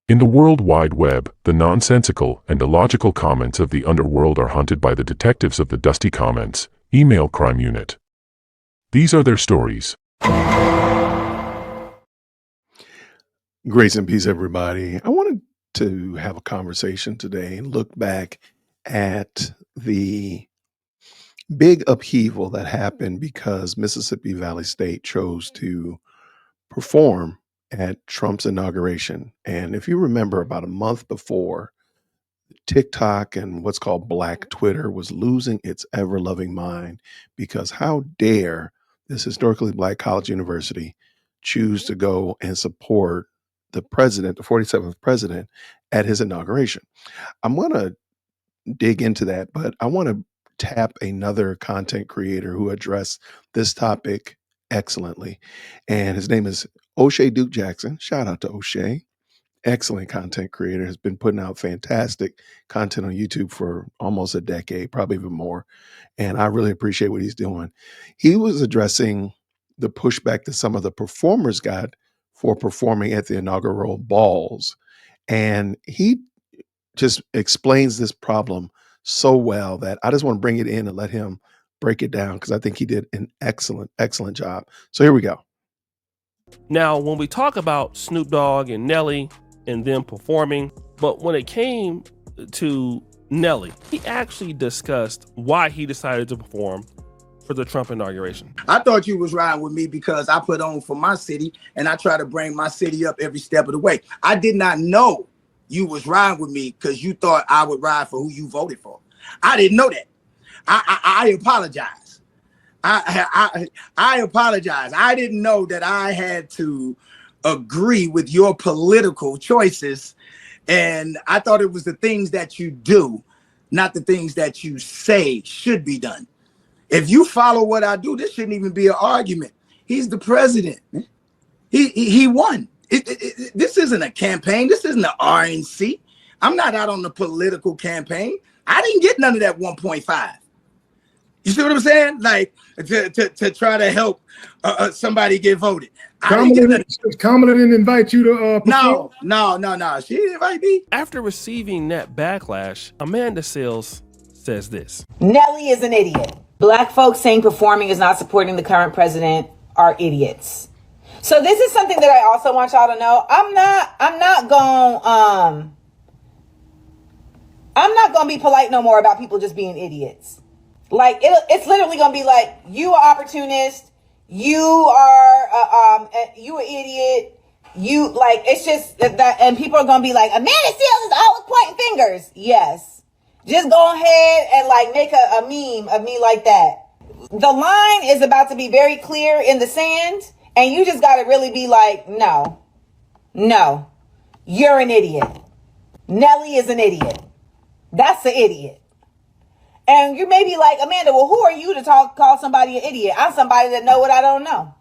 In the World Wide Web, the nonsensical and illogical comments of the underworld are hunted by the detectives of the Dusty Comments email crime unit. These are their stories. Grace and peace, everybody. I wanted to have a conversation today and look back at the big upheaval that happened because Mississippi Valley State chose to perform at Trump's inauguration. And if you remember, about a month before, TikTok and what's called Black Twitter was losing its ever loving mind because how dare this historically Black college university choose to go and support the president, the 47th president, at his inauguration. I'm going to dig into that, but I want to tap another content creator who addressed this topic excellently. And his name is O'Shea Duke Jackson. Shout out to O'Shea. Excellent content creator, has been putting out fantastic content on YouTube for almost a decade, probably even more. And I really appreciate what he's doing. He was addressing the pushback that some of the performers got for performing at the inaugural balls. And he just explains this problem so well that I just want to bring it in and let him break it down because I think he did an excellent, excellent job. So here we go. Now, when we talk about Snoop Dogg and Nelly and them performing, but when it came to Nelly, he actually discussed why he decided to perform for the Trump inauguration. I thought you was riding with me because I put on for my city and I try to bring my city up every step of the way. I did not know you was riding with me because you thought I would ride for who you voted for. I didn't know that. I apologize. I apologize. I didn't know that I had to agree with your political choices. And I thought it was the things that you do, not the things that you say should be done. If you follow what I do, this shouldn't even be an argument. He's the president. He won. This isn't a campaign. This isn't the RNC. I'm not out on the political campaign. I didn't get none of that 1.5. You see what I'm saying? Like to try to help somebody get voted. Kamala didn't invite you to perform? No. She didn't invite me. After receiving that backlash, Amanda Seales says this. Nelly is an idiot. Black folks saying performing is not supporting the current president are idiots. So this is something that I also want y'all to know. I'm not gonna be polite no more about people just being idiots. Like it's literally gonna be like, you are opportunist, you are you an idiot, you like, it's just that, and people are gonna be like, Amanda Seales is always pointing fingers. Yes, just go ahead and like make a meme of me like that. The line is about to be very clear in the sand, and you just gotta really be like, no, you're an idiot. Nelly is an idiot. That's an idiot. And you may be like, Amanda, well, who are you to call somebody an idiot? I'm somebody that know what I don't know.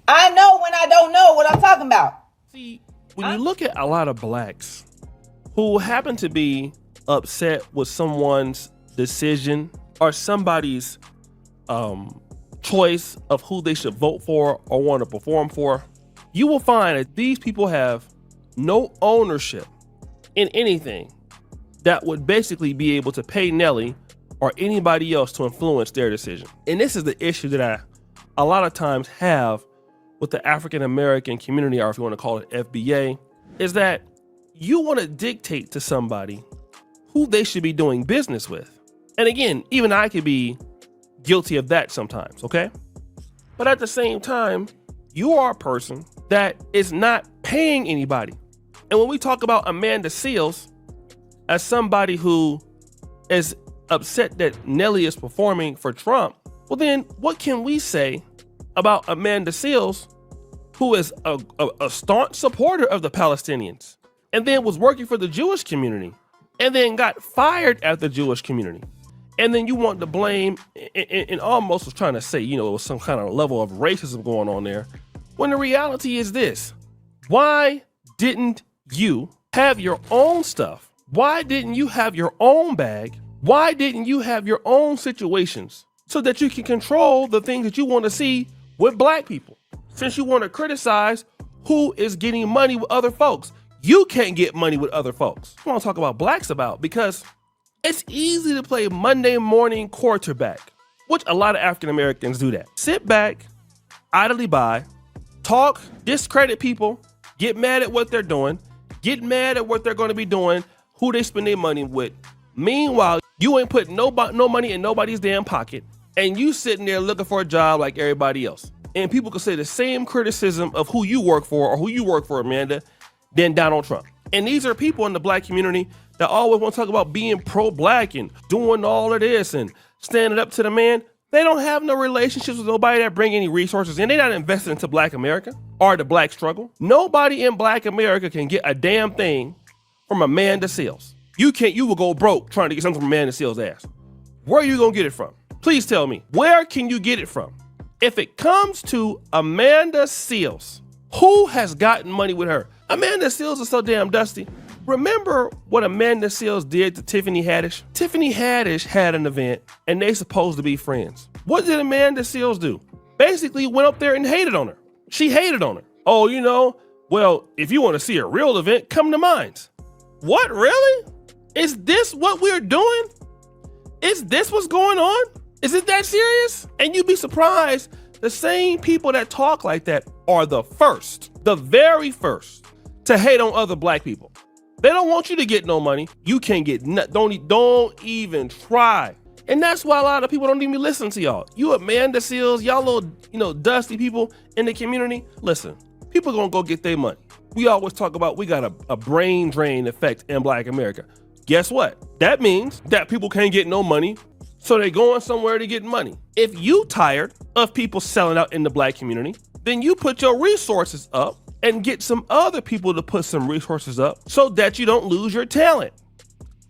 I know when I don't know what I'm talking about. See, when you look at a lot of blacks who happen to be upset with someone's decision or somebody's choice of who they should vote for or want to perform for, you will find that these people have no ownership in anything that would basically be able to pay Nelly or anybody else to influence their decision. And this is the issue that I a lot of times have with the African American community, or if you want to call it FBA, is that you want to dictate to somebody who they should be doing business with. And again, even I could be guilty of that sometimes, okay? But at the same time, you are a person that is not paying anybody. And when we talk about Amanda Seales as somebody who is upset that Nelly is performing for Trump, well then what can we say about Amanda Seales, who is a staunch supporter of the Palestinians and then was working for the Jewish community and then got fired at the Jewish community? And then you want to blame and almost was trying to say, you know, it was some kind of level of racism going on there. When the reality is this, why didn't you have your own stuff? Why didn't you have your own bag? Why didn't you have your own situations so that you can control the things that you want to see with black people? Since you want to criticize who is getting money with other folks, you can't get money with other folks. I want to talk about blacks about, because it's easy to play Monday morning quarterback, which a lot of African Americans do that. Sit back, idly by, talk, discredit people, get mad at what they're doing, get mad at what they're going to be doing, who they spend their money with. Meanwhile, you ain't putting no money in nobody's damn pocket, and you sitting there looking for a job like everybody else. And people can say the same criticism of who you work for, or who you work for, Amanda, than Donald Trump. And these are people in the black community that always want to talk about being pro-black and doing all of this and standing up to the man. They don't have no relationships with nobody that bring any resources, and they're not invested into black America or the black struggle. Nobody in black America can get a damn thing from Amanda Seales. You will go broke trying to get something from Amanda Seales' ass. Where are you gonna get it from? Please tell me, where can you get it from? If it comes to Amanda Seales, who has gotten money with her? Amanda Seales is so damn dusty. Remember what Amanda Seales did to Tiffany Haddish? Tiffany Haddish had an event and they supposed to be friends. What did Amanda Seales do? Basically went up there and hated on her. She hated on her. Oh, well, if you want to see a real event, come to Mines. What, really? Is this what we're doing? Is this what's going on? Is it that serious? And you'd be surprised, the same people that talk like that are the very first to hate on other black people. They don't want you to get no money. You can't get nothing. Don't even try. And that's why a lot of people don't even listen to y'all. You Amanda Seales, y'all little, dusty people in the community. Listen, people gonna go get their money. We always talk about we got a brain drain effect in black America. Guess what? That means that people can't get no money, so they're going somewhere to get money. If you tired of people selling out in the black community, then you put your resources up and get some other people to put some resources up so that you don't lose your talent.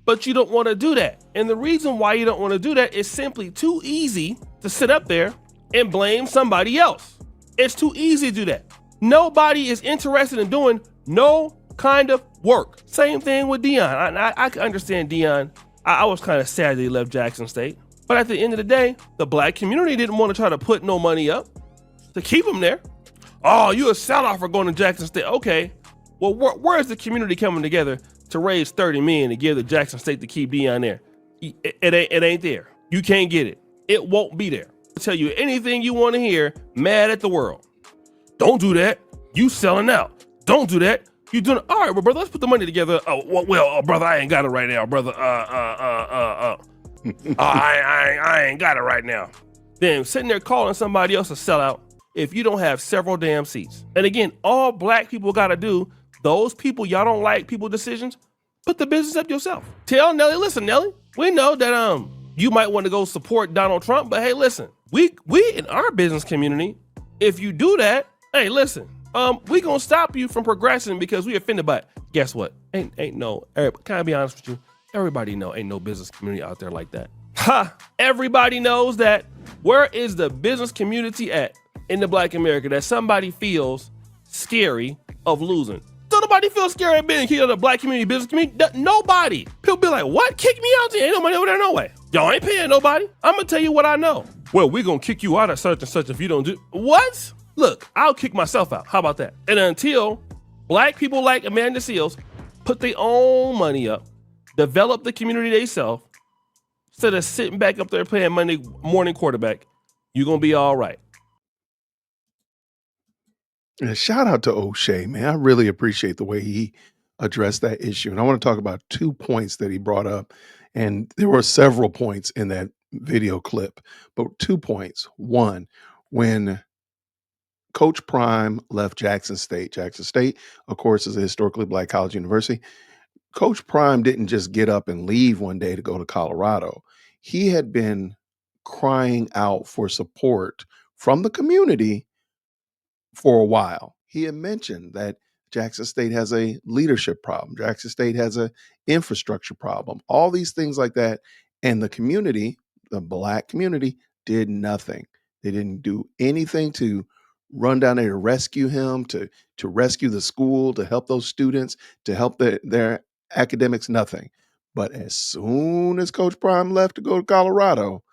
But you don't want to do that. And the reason why you don't want to do that is simply too easy to sit up there and blame somebody else. It's too easy to do that. Nobody is interested in doing no kind of work. Same thing with Deion. I can understand Deion. I was kind of sad that he left Jackson State. But at the end of the day, the black community didn't want to try to put no money up to keep him there. Oh, you a sellout for going to Jackson State. Okay, well, where's the community coming together to raise $30 million to give to Jackson State to keep Deion there? It ain't there. You can't get it. It won't be there. I'll tell you anything you want to hear, mad at the world. Don't do that. You selling out. Don't do that. You doing all right, well, brother, let's put the money together. Oh, well, brother, I ain't got it right now, brother. I ain't got it right now. Then sitting there calling somebody else a sellout if you don't have several damn seats. And again, all black people gotta do, those people y'all don't like people's decisions, put the business up yourself. Tell Nelly, listen, Nelly, we know that you might want to go support Donald Trump, but hey, listen, we in our business community, if you do that, hey, listen, we gonna stop you from progressing because we offended by it. Guess what? Ain't no, can I be honest with you? Everybody know ain't no business community out there like that. Ha! Everybody knows that. Where is the business community at in the black America that somebody feels scary of losing? Don't nobody feel scary of being kicked out of the black community, business community? Nobody. People be like, what? Kick me out? There ain't no money over there, no way. Y'all ain't paying nobody. I'm gonna tell you what I know. Well, we gonna kick you out of such and such if you don't do. What? Look, I'll kick myself out. How about that? And until black people like Amanda Seales put their own money up, develop the community themselves, instead of sitting back up there playing Monday morning quarterback, you're gonna be all right. And shout out to O'Shea, man. I really appreciate the way he addressed that issue. And I want to talk about 2 points that he brought up. And there were several points in that video clip, but 2 points. One, when Coach Prime left Jackson State, of course, is a historically black college university. Coach Prime didn't just get up and leave one day to go to Colorado. He had been crying out for support from the community for a while. He had mentioned that Jackson State has a leadership problem. Jackson State has an infrastructure problem, all these things like that. And the community, the black community, did nothing. They didn't do anything to run down there to rescue him, to rescue the school, to help those students, to help their academics, nothing. But as soon as Coach Prime left to go to Colorado,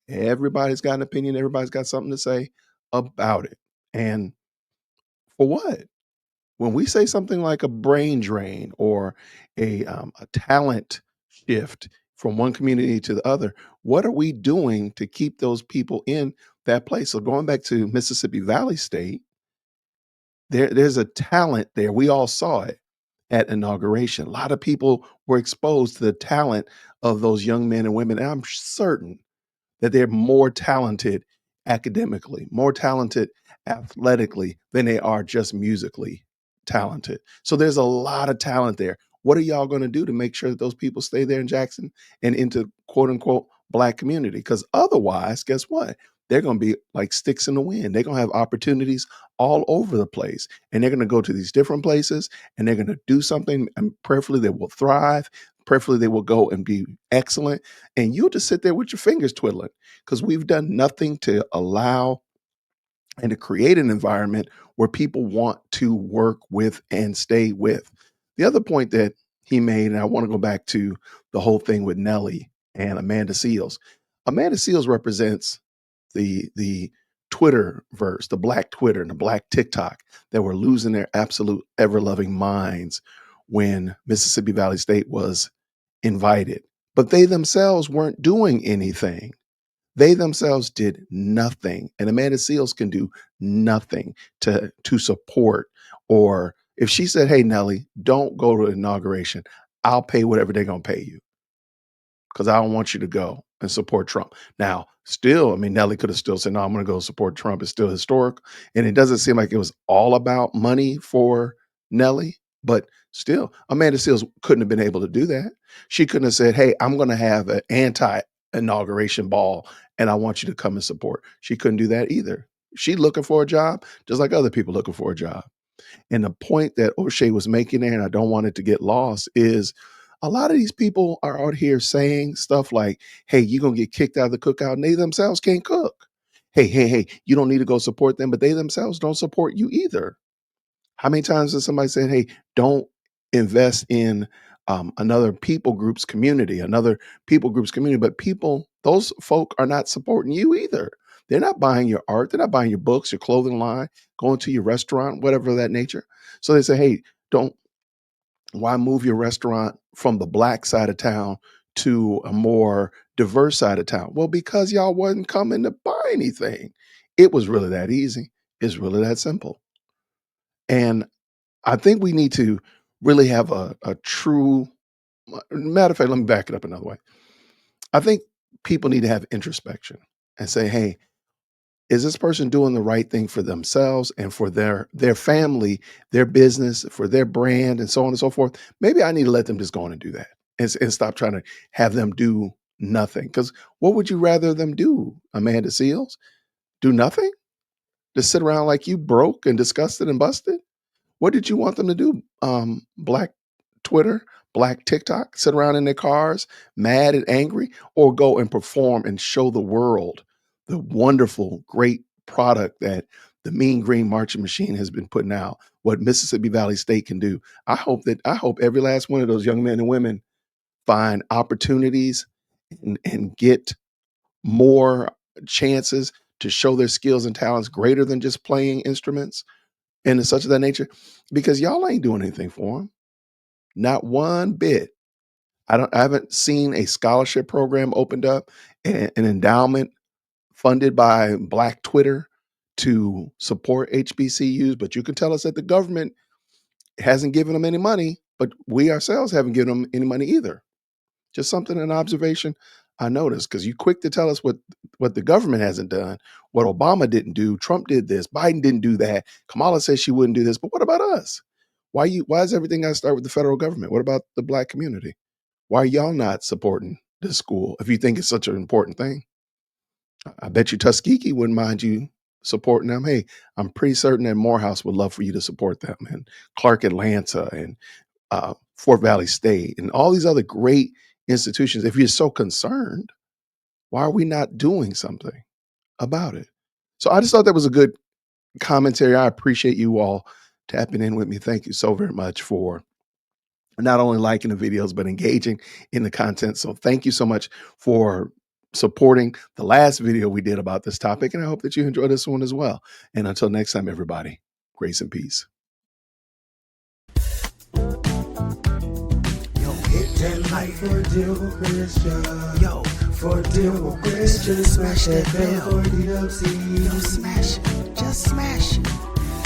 everybody's got an opinion. Everybody's got something to say about it. And for what? When we say something like a brain drain or a talent shift from one community to the other, what are we doing to keep those people in that place? So going back to Mississippi Valley State, there's a talent there. We all saw it at inauguration. A lot of people were exposed to the talent of those young men and women. And I'm certain that they're more talented academically, more talented athletically than they are just musically talented. So there's a lot of talent there. What are y'all going to do to make sure that those people stay there in Jackson and into quote unquote black community? Because otherwise, guess what? They're going to be like sticks in the wind. They're going to have opportunities all over the place. And they're going to go to these different places and they're going to do something, and preferably they will thrive. Preferably they will go and be excellent. And you'll just sit there with your fingers twiddling because we've done nothing to allow and to create an environment where people want to work with and stay with. The other point that he made, and I want to go back to the whole thing with Nelly and Amanda Seals. Amanda Seals represents the Twitter verse, the black Twitter and the black TikTok that were losing their absolute ever loving minds when Mississippi Valley State was invited. But they themselves weren't doing anything. They themselves did nothing. And Amanda Seals can do nothing to support. Or if she said, hey, Nelly, don't go to inauguration, I'll pay whatever they're going to pay you because I don't want you to go and support Trump. Now, still, I mean, Nelly could have still said, no, I'm going to go support Trump. It's still historic. And it doesn't seem like it was all about money for Nelly, but still, Amanda Seals couldn't have been able to do that. She couldn't have said, hey, I'm going to have an anti-inauguration ball and I want you to come and support. She couldn't do that either. She's looking for a job, just like other people looking for a job. And the point that O'Shea was making there, and I don't want it to get lost, is a lot of these people are out here saying stuff like, hey, you're going to get kicked out of the cookout, and they themselves can't cook. Hey, you don't need to go support them, but they themselves don't support you either. How many times has somebody said, hey, don't invest in another people group's community, but those folk are not supporting you either. They're not buying your art. They're not buying your books, your clothing line, going to your restaurant, whatever of that nature. So they say, hey, why move your restaurant from the black side of town to a more diverse side of town? Well, because y'all wasn't coming to buy anything. It was really that easy. It's really that simple. And I think we need to really have a true, matter of fact, let me back it up another way. I think people need to have introspection and say, hey, is this person doing the right thing for themselves and for their family, their business, for their brand, and so on and so forth? Maybe I need to let them just go on and do that and stop trying to have them do nothing. Because what would you rather them do, Amanda Seals? Do nothing? Just sit around like you broke and disgusted and busted? What did you want them to do? Black Twitter, black TikTok, sit around in their cars, mad and angry, or go and perform and show the world the wonderful, great product that the Mean Green Marching Machine has been putting out, what Mississippi Valley State can do. I hope every last one of those young men and women find opportunities and get more chances to show their skills and talents greater than just playing instruments and such of that nature, because y'all ain't doing anything for them. Not one bit. I haven't seen a scholarship program opened up, an endowment funded by Black Twitter to support HBCUs, but you can tell us that the government hasn't given them any money, but we ourselves haven't given them any money either. Just something, an observation I noticed, because you're quick to tell us what the government hasn't done, what Obama didn't do, Trump did this, Biden didn't do that, Kamala says she wouldn't do this, but what about us? Why is everything got to start with the federal government? What about the black community? Why are y'all not supporting this school if you think it's such an important thing? I bet you Tuskegee wouldn't mind you supporting them. Hey, I'm pretty certain that Morehouse would love for you to support them, and Clark Atlanta and Fort Valley State and all these other great institutions. If you're so concerned, why are we not doing something about it? So I just thought that was a good commentary. I appreciate you all tapping in with me. Thank you so very much for not only liking the videos, but engaging in the content. So thank you so much for supporting the last video we did about this topic. And I hope that you enjoy this one as well. And until next time, everybody, grace and peace. that like for deal with Christian. Yo, for deal with Christian. Smash that bell for DWC. Yo, smash it, just smash it.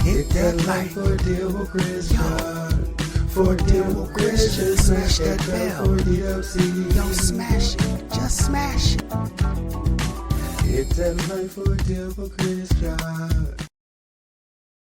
Hit that like for deal with Christian. For deal with Christian. Smash that bell for DWC. Yo, smash it, just smash it. Hit that like for deal with Christian.